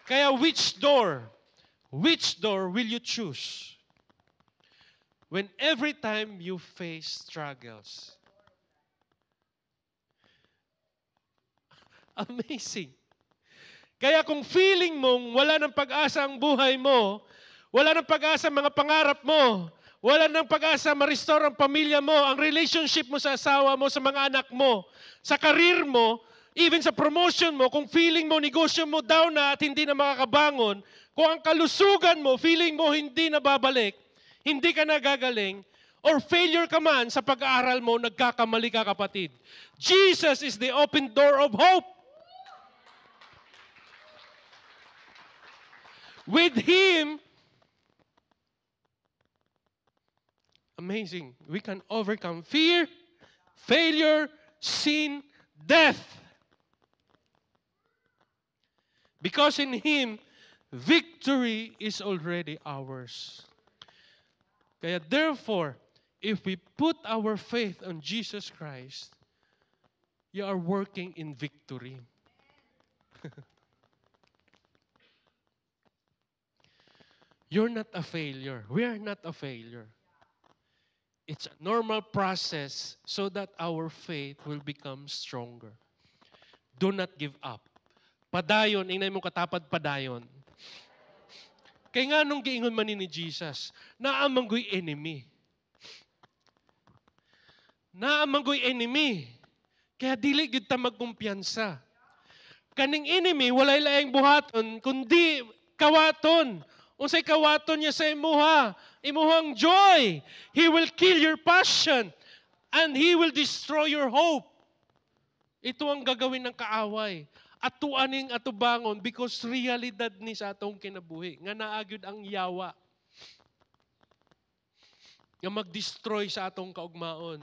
Kaya which door will you choose? When every time you face struggles. Amazing. Kaya kung feeling mong wala ng pag-asa ang buhay mo, wala ng pag-asa ang mga pangarap mo, wala ng pag-asa ma-restore ang pamilya mo, ang relationship mo sa asawa mo, sa mga anak mo, sa karir mo, even sa promotion mo, kung feeling mo negosyo mo down na at hindi na makakabangon, kung ang kalusugan mo, feeling mo hindi na babalik, hindi ka nagagaling, or failure ka man sa pag-aaral mo, nagkakamali ka kapatid. Jesus is the open door of hope. With Him, amazing, we can overcome fear, failure, sin, death. Because in Him, victory is already ours. Kaya therefore, if we put our faith on Jesus Christ, you are working in victory. You're not a failure. We are not a failure. It's a normal process so that our faith will become stronger. Do not give up. Padayon, inay mo katapad padayon. Kaya nga nung giingon man ni Jesus, naamanggoy enemy. Naamanggoy enemy. Kaya dili gid ta magkumpiyansa. Kaning enemy, walay laing buhaton, kundi kawaton. Unsay kawaton niya sa imuha, imuhang joy. He will kill your passion and He will destroy your hope. Ito ang gagawin ng kaaway. Atuaning atubangon because realidad ni sa atong kinabuhi. Nga naagyod ang yawa. Nga mag-destroy sa atong kaugmaon.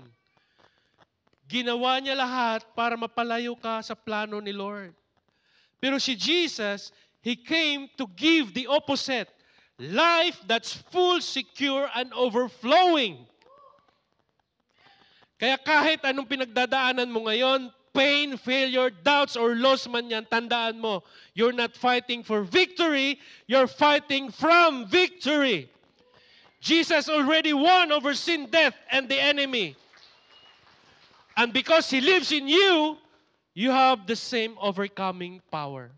Ginawa niya lahat para mapalayo ka sa plano ni Lord. Pero si Jesus, He came to give the opposite. Life that's full, secure, and overflowing. Kaya kahit anong pinagdadaanan mo ngayon, pain, failure, doubts, or loss man yan, tandaan mo, you're not fighting for victory, you're fighting from victory. Jesus already won over sin, death, and the enemy. And because He lives in you, you have the same overcoming power.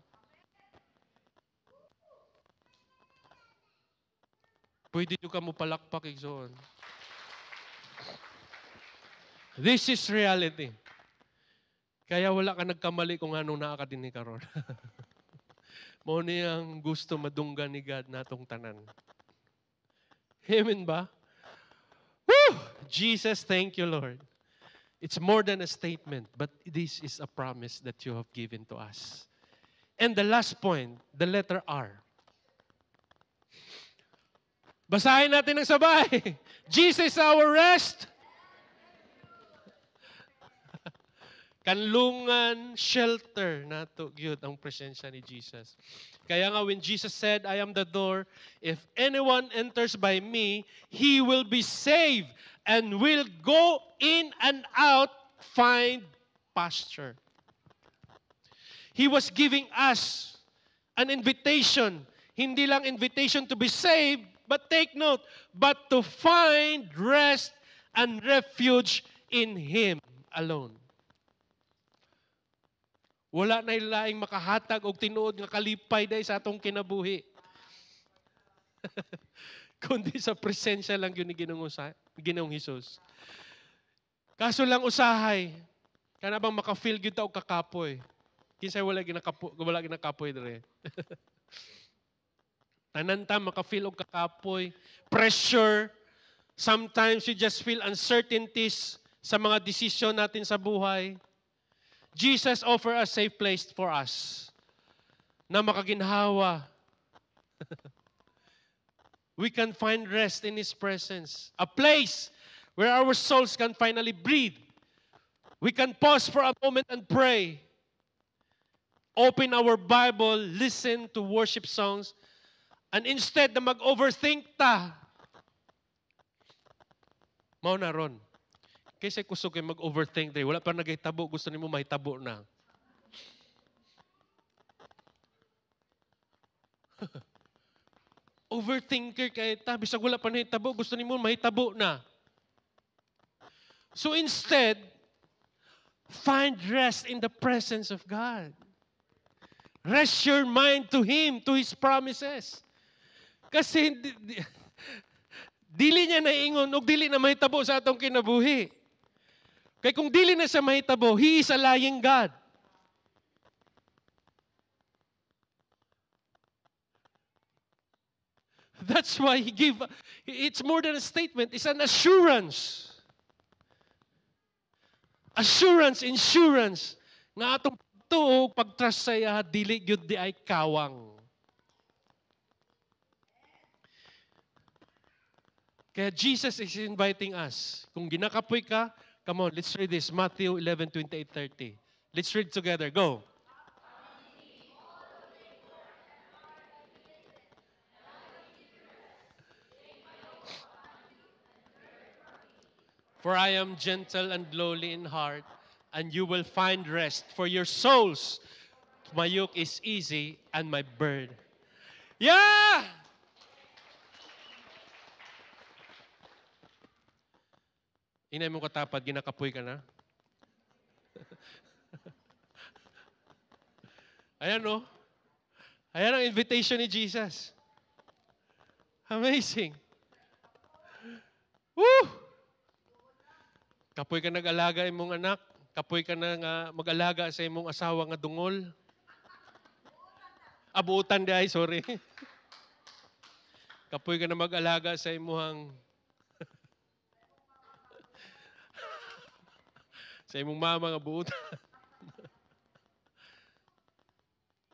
Pwede nyo ka mo palakpak, igsoon. This is reality. Kaya wala ka nagkamali kung anong nakakadinig karon. Mao ni ang gusto madunggan ni God natong tanan. Amen ba? Woo! Jesus, thank you, Lord. It's more than a statement, but this is a promise that you have given to us. And the last point, the letter R. Basahin natin ng sabay. Jesus is our rest. Kanlungan, shelter, nato gyud ang presensya ni Jesus. Kaya nga when Jesus said, I am the door, if anyone enters by me, he will be saved and will go in and out, find pasture. He was giving us an invitation. Hindi lang invitation to be saved, but take note, but to find rest and refuge in Him alone. Wala na ilaing makahatag og tinuod nga kalipay dahil sa atong kinabuhi. Kundi sa presensya lang yun ni Ginoong Hesus. Kaso lang usahay, kana bang maka-feel gyud ta og kakapoy. Kinsay wala ginakapoy dire. Tanan ta maka-feel og kakapoy, pressure. Sometimes you just feel uncertainties sa mga desisyon natin sa buhay. Jesus offer a safe place for us na makaginhawa. We can find rest in His presence. A place where our souls can finally breathe. We can pause for a moment and pray. Open our Bible, listen to worship songs, and instead na mag-overthink ta, mao na ron. Kaysa kusog kayo mag-overthink tayo. Wala pa nagahitabo. Gusto nimo mahitabo na. Overthinker kayo ta. Bisag wala pa nahitabo. Gusto nimo mahitabo na. So instead, find rest in the presence of God. Rest your mind to Him, to His promises. Kasi dili niya naingon o dili na mahitabo sa atong kinabuhi. Kaya kung dili na siya mahitabo, He is a lying God. That's why He gave, it's more than a statement, it's an assurance. Assurance, insurance, nga atong tuog pag-trust sa iya, dili gyud di ay kawang. Kaya Jesus is inviting us. Kung ginakapoy ka, come on, let's read this. Matthew 11:28-30. Let's read together. Go. For I am gentle and lowly in heart, and you will find rest for your souls. My yoke is easy and my burden. Yeah! Inay mo katapad, ginakapoy ka na. Ayan o. Ayan ang invitation ni Jesus. Amazing. Woo! Kapoy ka nag-alaga imong anak. Kapoy ka na nga mag-alaga sa imong asawa nga dungol. Abuutan di ay, sorry. Kapoy ka na mag-alaga sa imong sa imong mama nga buutan.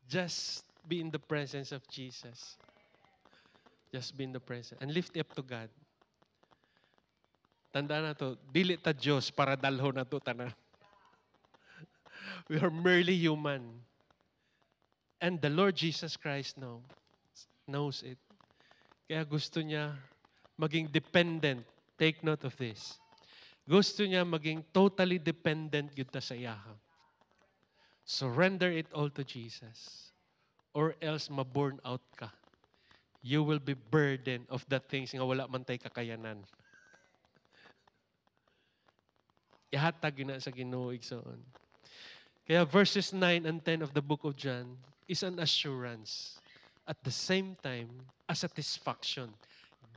Just be in the presence of Jesus. Just be in the presence. And lift up to God. Tanda na to, dili ta Diyos para dalho na to tanan. We are merely human. And the Lord Jesus Christ knows it. Kaya gusto niya maging dependent. Take note of this. Gusto niya maging totally dependent yun ta sa iyaha. Surrender it all to Jesus. Or else ma-burn out ka. You will be burdened of the things nga wala man tay kakayanan. Ihatag yun na sa Ginoo igsoon. Kaya verses 9 and 10 of the book of John is an assurance. At the same time, a satisfaction.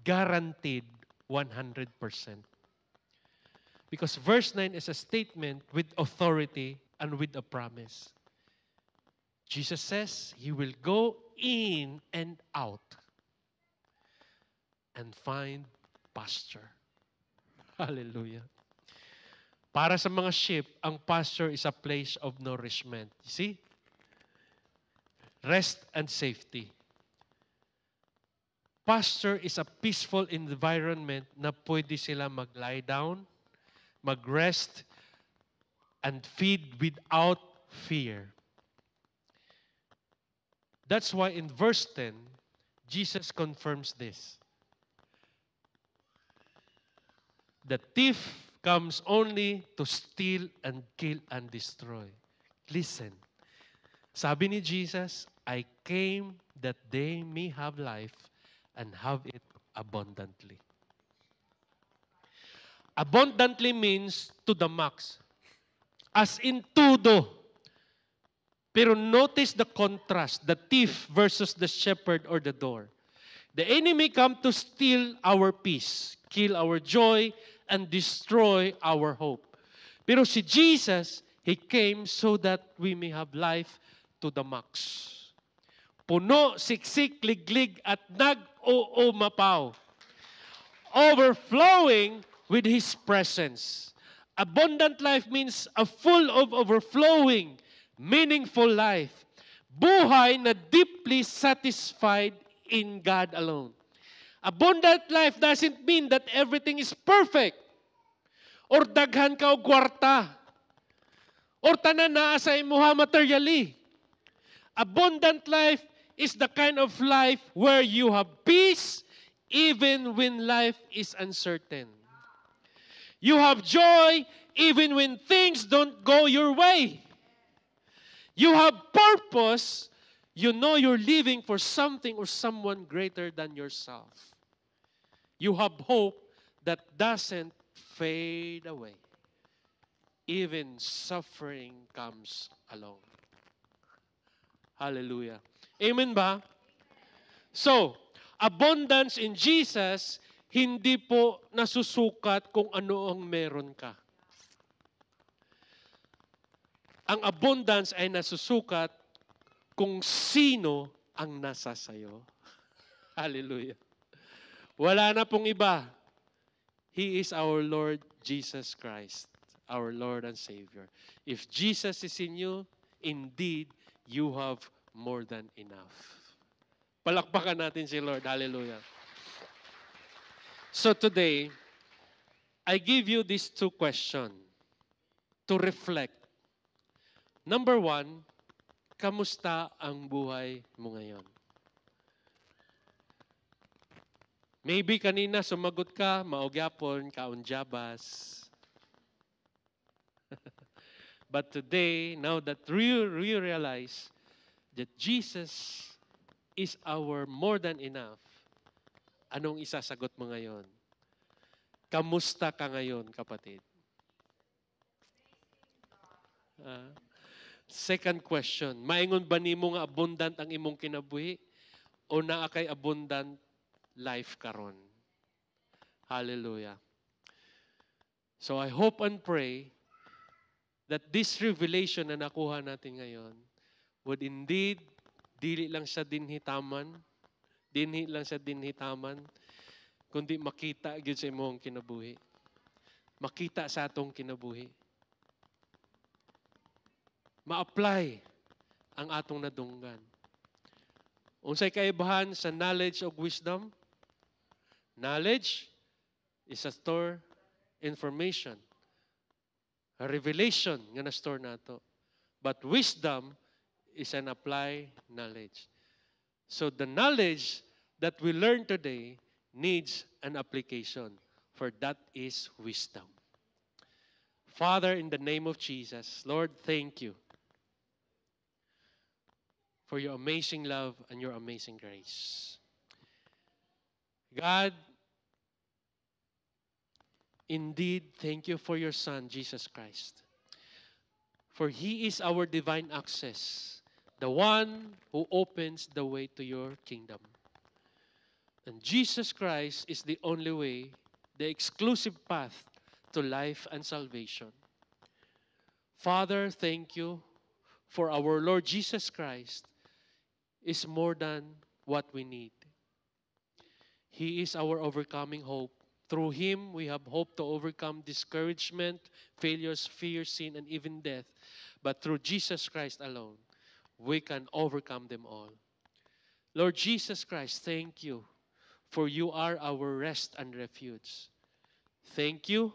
Guaranteed 100%. Because verse 9 is a statement with authority and with a promise. Jesus says He will go in and out and find pasture. Hallelujah. Para sa mga sheep, ang pasture is a place of nourishment. You see? Rest and safety. Pasture is a peaceful environment na pwede sila mag-lie down, mag-rest, and feed without fear. That's why in verse 10, Jesus confirms this. The thief comes only to steal and kill and destroy. Listen. Sabi ni Jesus, I came that they may have life and have it abundantly. Abundantly means to the max. As in tudo. Pero notice the contrast, the thief versus the shepherd or the door. The enemy come to steal our peace, kill our joy, and destroy our hope. Pero si Jesus, He came so that we may have life to the max. Puno, siksik, liglig, at nag-uumapaw. Overflowing with His presence. Abundant life means a full of overflowing, meaningful life. Buhay na deeply satisfied in God alone. Abundant life doesn't mean that everything is perfect. Or daghan ka og kwarta. Or tanan naa sa imuha materially. Abundant life is the kind of life where you have peace even when life is uncertain. You have joy even when things don't go your way. You have purpose. You know you're living for something or someone greater than yourself. You have hope that doesn't fade away. Even suffering comes along. Hallelujah. Amen ba? So, abundance in Jesus, hindi po nasusukat kung ano ang meron ka. Ang abundance ay nasusukat kung sino ang nasa sayo. Hallelujah. Wala na pong iba. He is our Lord Jesus Christ, our Lord and Savior. If Jesus is in you, indeed, you have more than enough. Palakpakan natin si Lord. Hallelujah. So today, I give you these two questions to reflect. Number one, kamusta ang buhay mo ngayon? Maybe kanina sumagot ka, maogyapon, kaunjabas. But today, now that we realize that Jesus is our more than enough, anong isasagot mo ngayon? Kamusta ka ngayon, kapatid? Second question, maingon ba nimo nga abundant ang imong kinabuhi o naa kay abundant life karon? Hallelujah. So I hope and pray that this revelation na nakuha natin ngayon would indeed dili lang sa dinhitaman, kundi makita gyud sa imong kinabuhi. Makita sa atong kinabuhi. Ma-apply ang atong nadunggan. Unsay kaibahan sa knowledge o wisdom? Knowledge is a store information. A revelation nga na-store nato. But wisdom is an applied knowledge. So the knowledge that we learn today needs an application. For that is wisdom. Father, in the name of Jesus, Lord, thank you for your amazing love and your amazing grace. God, indeed, thank you for your Son, Jesus Christ. For He is our divine access, the one who opens the way to your kingdom. And Jesus Christ is the only way, the exclusive path to life and salvation. Father, thank you for our Lord Jesus Christ is more than what we need. He is our overcoming hope. Through Him, we have hope to overcome discouragement, failures, fear, sin, and even death. But through Jesus Christ alone, we can overcome them all. Lord Jesus Christ, thank you, for you are our rest and refuge. Thank you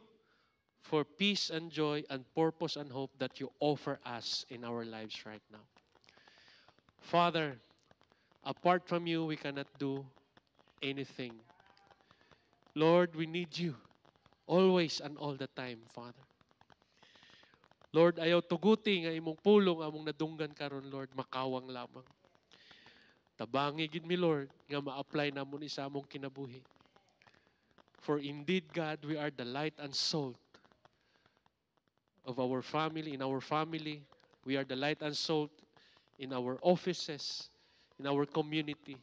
for peace and joy and purpose and hope that you offer us in our lives right now. Father, apart from you, we cannot do anything. Lord, we need you always and all the time, Father. Lord, ayaw tuguti nga imong pulong among nadunggan karon, Lord, makawang lamang. Tabangi gid mi, Lord, nga ma-apply namon isa among kinabuhi. For indeed, God, we are the light and salt of our family, in our family. We are the light and salt in our offices, in our community.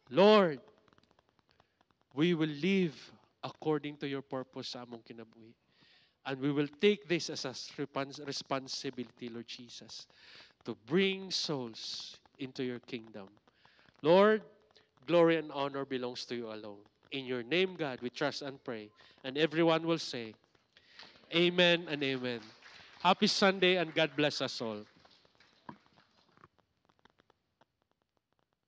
Lord, we will live according to your purpose sa among kinabuhi. And we will take this as a responsibility, Lord Jesus, to bring souls into your kingdom. Lord, glory and honor belongs to you alone. In your name, God, we trust and pray. And everyone will say, Amen and amen. Happy Sunday and God bless us all.